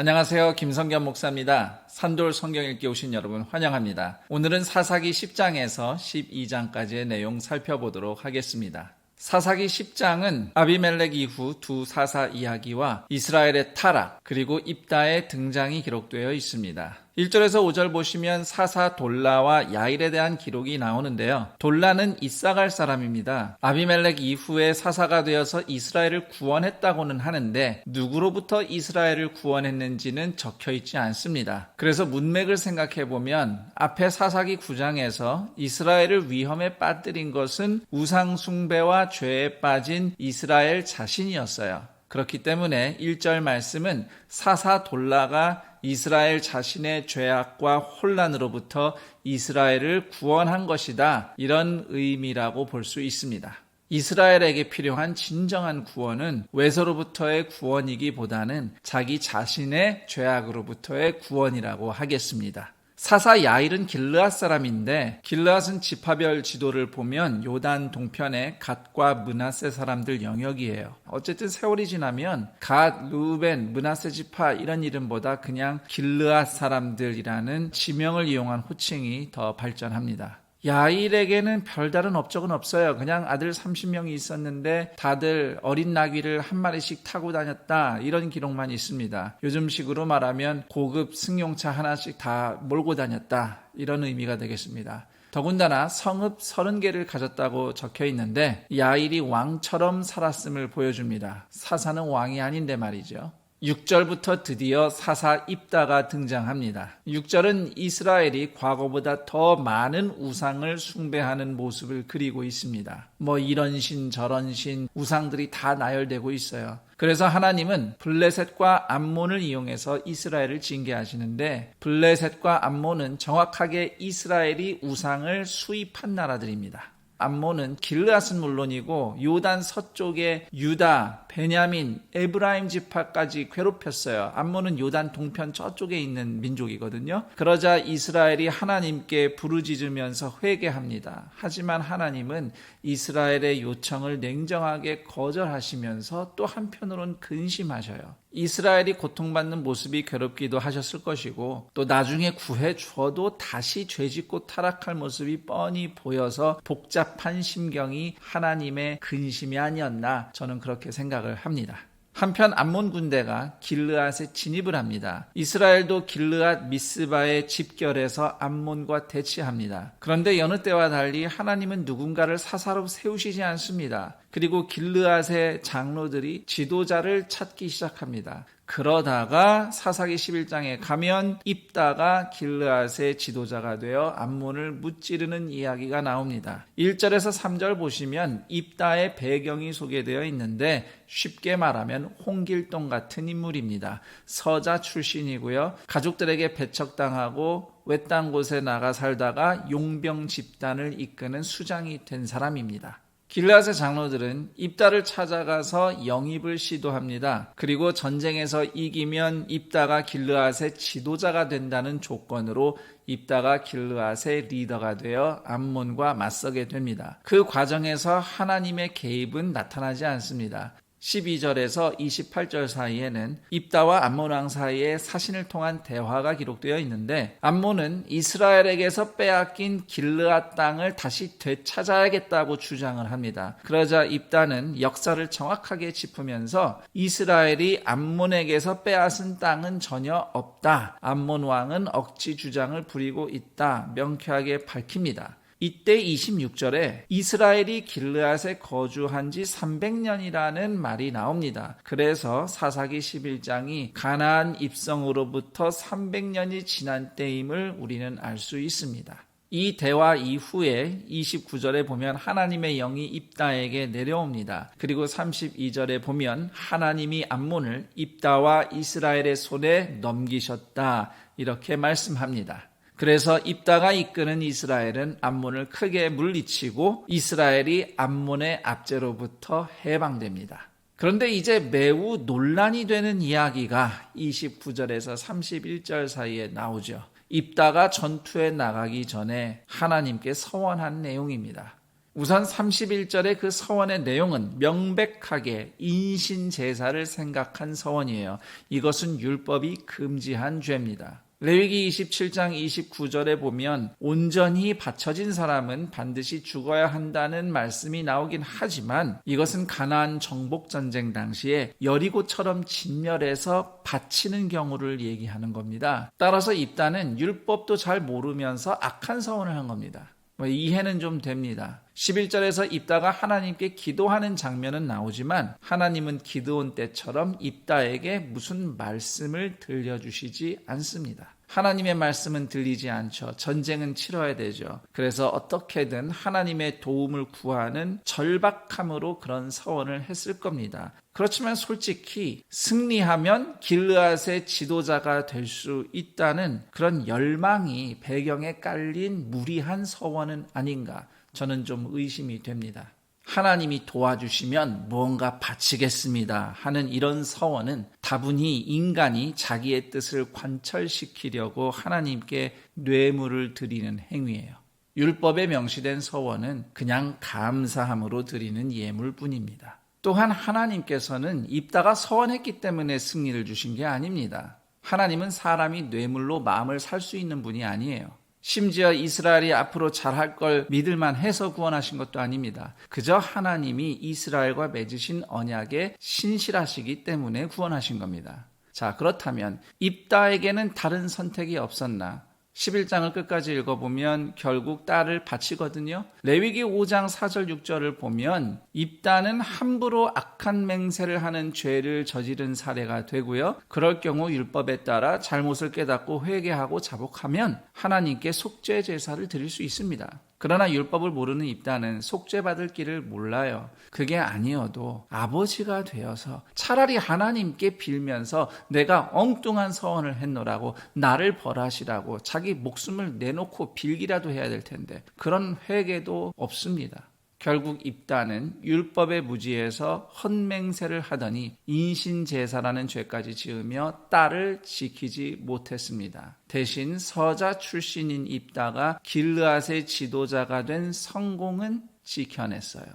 안녕하세요. 김성겸 목사입니다. 산돌 성경 읽기 오신 여러분 환영합니다. 오늘은 사사기 10장에서 12장까지의 내용 살펴보도록 하겠습니다. 사사기 10장은 아비멜렉 이후 두 사사 이야기와 이스라엘의 타락 그리고 입다의 등장이 기록되어 있습니다. 1절에서 5절 보시면 사사 돌라와 야일에 대한 기록이 나오는데요. 돌라는 이사갈 사람입니다. 아비멜렉 이후에 사사가 되어서 이스라엘을 구원했다고는 하는데 누구로부터 이스라엘을 구원했는지는 적혀있지 않습니다. 그래서 문맥을 생각해보면 앞에 사사기 9장에서 이스라엘을 위험에 빠뜨린 것은 우상 숭배와 죄에 빠진 이스라엘 자신이었어요. 그렇기 때문에 1절 말씀은 사사 돌라가 이스라엘 자신의 죄악과 혼란으로부터 이스라엘을 구원한 것이다. 이런 의미라고 볼 수 있습니다. 이스라엘에게 필요한 진정한 구원은 외서로부터의 구원이기보다는 자기 자신의 죄악으로부터의 구원이라고 하겠습니다. 사사 야일은 길르앗 사람인데 길르앗은 지파별 지도를 보면 요단 동편의 갓과 므낫세 사람들 영역이에요. 어쨌든 세월이 지나면 갓, 르우벤, 므낫세 지파 이런 이름보다 그냥 길르앗 사람들이라는 지명을 이용한 호칭이 더 발전합니다. 야일에게는 별다른 업적은 없어요. 그냥 아들 30명이 있었는데 다들 어린 나귀를 한 마리씩 타고 다녔다. 이런 기록만 있습니다. 요즘식으로 말하면 고급 승용차 하나씩 다 몰고 다녔다. 이런 의미가 되겠습니다. 더군다나 성읍 30개를 가졌다고 적혀 있는데 야일이 왕처럼 살았음을 보여줍니다. 사사는 왕이 아닌데 말이죠. 6절부터 드디어 사사 입다가 등장합니다. 6절은 이스라엘이 과거보다 더 많은 우상을 숭배하는 모습을 그리고 있습니다. 이런 신 저런 신 우상들이 다 나열되고 있어요. 그래서 하나님은 블레셋과 암몬을 이용해서 이스라엘을 징계하시는데 블레셋과 암몬은 정확하게 이스라엘이 우상을 수입한 나라들입니다. 암몬은 길르앗은 물론이고 요단 서쪽의 유다, 베냐민, 에브라임 지파까지 괴롭혔어요. 암몬은 요단 동편 저쪽에 있는 민족이거든요. 그러자 이스라엘이 하나님께 부르짖으면서 회개합니다. 하지만 하나님은 이스라엘의 요청을 냉정하게 거절하시면서 또 한편으로는 근심하셔요. 이스라엘이 고통받는 모습이 괴롭기도 하셨을 것이고 또 나중에 구해줘도 다시 죄짓고 타락할 모습이 뻔히 보여서 복잡한 심경이 하나님의 근심이 아니었나 저는 그렇게 생각을 합니다. 한편 암몬 군대가 길르앗에 진입을 합니다. 이스라엘도 길르앗 미스바에 집결해서 암몬과 대치합니다. 그런데 여느 때와 달리 하나님은 누군가를 사사로 세우시지 않습니다. 그리고 길르앗의 장로들이 지도자를 찾기 시작합니다. 그러다가 사사기 11장에 가면 입다가 길르앗의 지도자가 되어 암몬을 무찌르는 이야기가 나옵니다. 1절에서 3절 보시면 입다의 배경이 소개되어 있는데 쉽게 말하면 홍길동 같은 인물입니다. 서자 출신이고요. 가족들에게 배척당하고 외딴 곳에 나가 살다가 용병 집단을 이끄는 수장이 된 사람입니다. 길르앗의 장로들은 입다를 찾아가서 영입을 시도합니다. 그리고 전쟁에서 이기면 입다가 길르앗의 지도자가 된다는 조건으로 입다가 길르앗의 리더가 되어 암몬과 맞서게 됩니다. 그 과정에서 하나님의 개입은 나타나지 않습니다. 12절에서 28절 사이에는 입다와 암몬 왕 사이에 사신을 통한 대화가 기록되어 있는데 암몬은 이스라엘에게서 빼앗긴 길르앗 땅을 다시 되찾아야겠다고 주장을 합니다. 그러자 입다는 역사를 정확하게 짚으면서 이스라엘이 암몬에게서 빼앗은 땅은 전혀 없다. 암몬 왕은 억지 주장을 부리고 있다. 명쾌하게 밝힙니다. 이때 26절에 이스라엘이 길르앗에 거주한 지 300년이라는 말이 나옵니다. 그래서 사사기 11장이 가나안 입성으로부터 300년이 지난 때임을 우리는 알 수 있습니다. 이 대화 이후에 29절에 보면 하나님의 영이 입다에게 내려옵니다. 그리고 32절에 보면 하나님이 암몬을 입다와 이스라엘의 손에 넘기셨다. 이렇게 말씀합니다. 그래서 입다가 이끄는 이스라엘은 암몬을 크게 물리치고 이스라엘이 암몬의 압제로부터 해방됩니다. 그런데 이제 매우 논란이 되는 이야기가 29절에서 31절 사이에 나오죠. 입다가 전투에 나가기 전에 하나님께 서원한 내용입니다. 우선 31절의 그 서원의 내용은 명백하게 인신제사를 생각한 서원이에요. 이것은 율법이 금지한 죄입니다. 레위기 27장 29절에 보면 온전히 바쳐진 사람은 반드시 죽어야 한다는 말씀이 나오긴 하지만 이것은 가나안 정복전쟁 당시에 여리고처럼 진멸해서 바치는 경우를 얘기하는 겁니다. 따라서 입다는 율법도 잘 모르면서 악한 서원을 한 겁니다. 이해는 좀 됩니다. 11절에서 입다가 하나님께 기도하는 장면은 나오지만 하나님은 기드온 때처럼 입다에게 무슨 말씀을 들려주시지 않습니다. 하나님의 말씀은 들리지 않죠. 전쟁은 치러야 되죠. 그래서 어떻게든 하나님의 도움을 구하는 절박함으로 그런 서원을 했을 겁니다. 그렇지만 솔직히 승리하면 길르앗의 지도자가 될 수 있다는 그런 열망이 배경에 깔린 무리한 서원은 아닌가, 저는 좀 의심이 됩니다. 하나님이 도와주시면 무언가 바치겠습니다 하는 이런 서원은 다분히 인간이 자기의 뜻을 관철시키려고 하나님께 뇌물을 드리는 행위예요. 율법에 명시된 서원은 그냥 감사함으로 드리는 예물뿐입니다. 또한 하나님께서는 입다가 서원했기 때문에 승리를 주신 게 아닙니다. 하나님은 사람이 뇌물로 마음을 살 수 있는 분이 아니에요. 심지어 이스라엘이 앞으로 잘할 걸 믿을만 해서 구원하신 것도 아닙니다. 그저 하나님이 이스라엘과 맺으신 언약에 신실하시기 때문에 구원하신 겁니다. 자, 그렇다면 입다에게는 다른 선택이 없었나? 11장을 끝까지 읽어보면 결국 딸을 바치거든요. 레위기 5장 4절 6절을 보면 입다는 함부로 악한 맹세를 하는 죄를 저지른 사례가 되고요. 그럴 경우 율법에 따라 잘못을 깨닫고 회개하고 자복하면 하나님께 속죄 제사를 드릴 수 있습니다. 그러나 율법을 모르는 입다는 속죄받을 길을 몰라요. 그게 아니어도 아버지가 되어서 차라리 하나님께 빌면서 내가 엉뚱한 서원을 했노라고 나를 벌하시라고 자기 목숨을 내놓고 빌기라도 해야 될 텐데 그런 회개도 없습니다. 결국 입다는 율법에 무지해서 헛맹세를 하더니 인신제사라는 죄까지 지으며 딸을 지키지 못했습니다. 대신 서자 출신인 입다가 길르앗의 지도자가 된 성공은 지켜냈어요.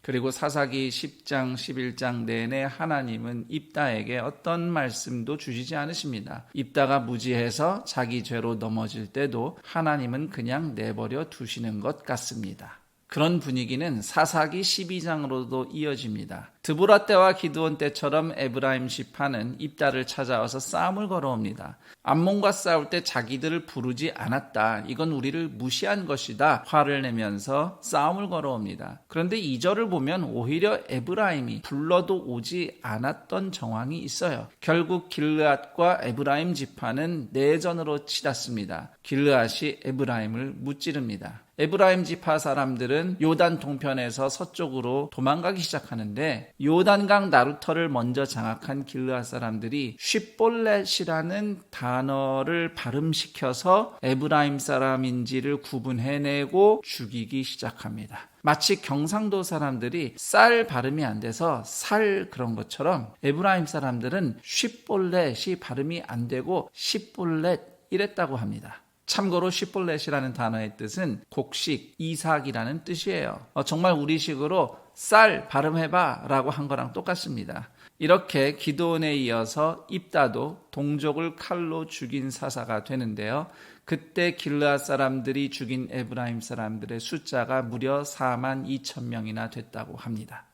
그리고 사사기 10장 11장 내내 하나님은 입다에게 어떤 말씀도 주시지 않으십니다. 입다가 무지해서 자기 죄로 넘어질 때도 하나님은 그냥 내버려 두시는 것 같습니다. 그런 분위기는 사사기 12장으로도 이어집니다. 드보라 때와 기드온 때처럼 에브라임 지파는 입다를 찾아와서 싸움을 걸어옵니다. 암몬과 싸울 때 자기들을 부르지 않았다. 이건 우리를 무시한 것이다. 화를 내면서 싸움을 걸어옵니다. 그런데 2절을 보면 오히려 에브라임이 불러도 오지 않았던 정황이 있어요. 결국 길르앗과 에브라임 지파는 내전으로 치닫습니다. 길르앗이 에브라임을 무찌릅니다. 에브라임 지파 사람들은 요단 동편에서 서쪽으로 도망가기 시작하는데 요단강 나루터를 먼저 장악한 길르앗 사람들이 쉿볼렛이라는 단어를 발음시켜서 에브라임 사람인지를 구분해내고 죽이기 시작합니다. 마치 경상도 사람들이 쌀 발음이 안 돼서 살 그런 것처럼 에브라임 사람들은 쉿볼렛이 발음이 안 되고 쉿볼렛 이랬다고 합니다. 참고로 쉿볼렛이라는 단어의 뜻은 곡식, 이삭이라는 뜻이에요. 정말 우리식으로 쌀 발음해봐 라고 한 거랑 똑같습니다. 이렇게 기드온에 이어서 입다도 동족을 칼로 죽인 사사가 되는데요. 그때 길르앗 사람들이 죽인 에브라임 사람들의 숫자가 무려 4만 2천 명이나 됐다고 합니다.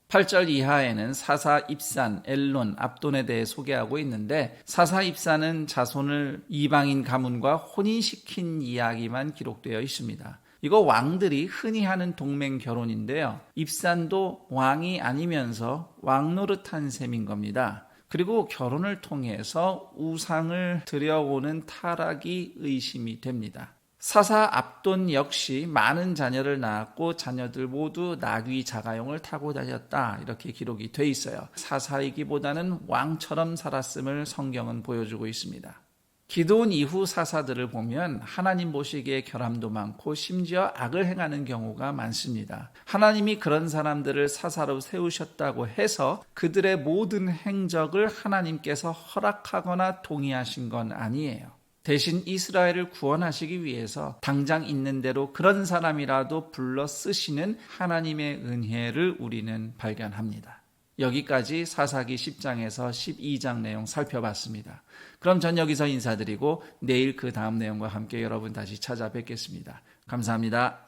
8절 이하에는 사사 입산, 엘론, 압돈에 대해 소개하고 있는데 사사 입산은 자손을 이방인 가문과 혼인시킨 이야기만 기록되어 있습니다. 이거 왕들이 흔히 하는 동맹 결혼인데요. 입산도 왕이 아니면서 왕 노릇한 셈인 겁니다. 그리고 결혼을 통해서 우상을 들여오는 타락이 의심이 됩니다. 사사 압돈 역시 많은 자녀를 낳았고 자녀들 모두 나귀 자가용을 타고 다녔다 이렇게 기록이 돼 있어요. 사사이기보다는 왕처럼 살았음을 성경은 보여주고 있습니다. 기드온 이후 사사들을 보면 하나님 보시기에 결함도 많고 심지어 악을 행하는 경우가 많습니다. 하나님이 그런 사람들을 사사로 세우셨다고 해서 그들의 모든 행적을 하나님께서 허락하거나 동의하신 건 아니에요. 대신 이스라엘을 구원하시기 위해서 당장 있는 대로 그런 사람이라도 불러 쓰시는 하나님의 은혜를 우리는 발견합니다. 여기까지 사사기 10장에서 12장 내용 살펴봤습니다. 그럼 전 여기서 인사드리고 내일 그 다음 내용과 함께 여러분 다시 찾아뵙겠습니다. 감사합니다.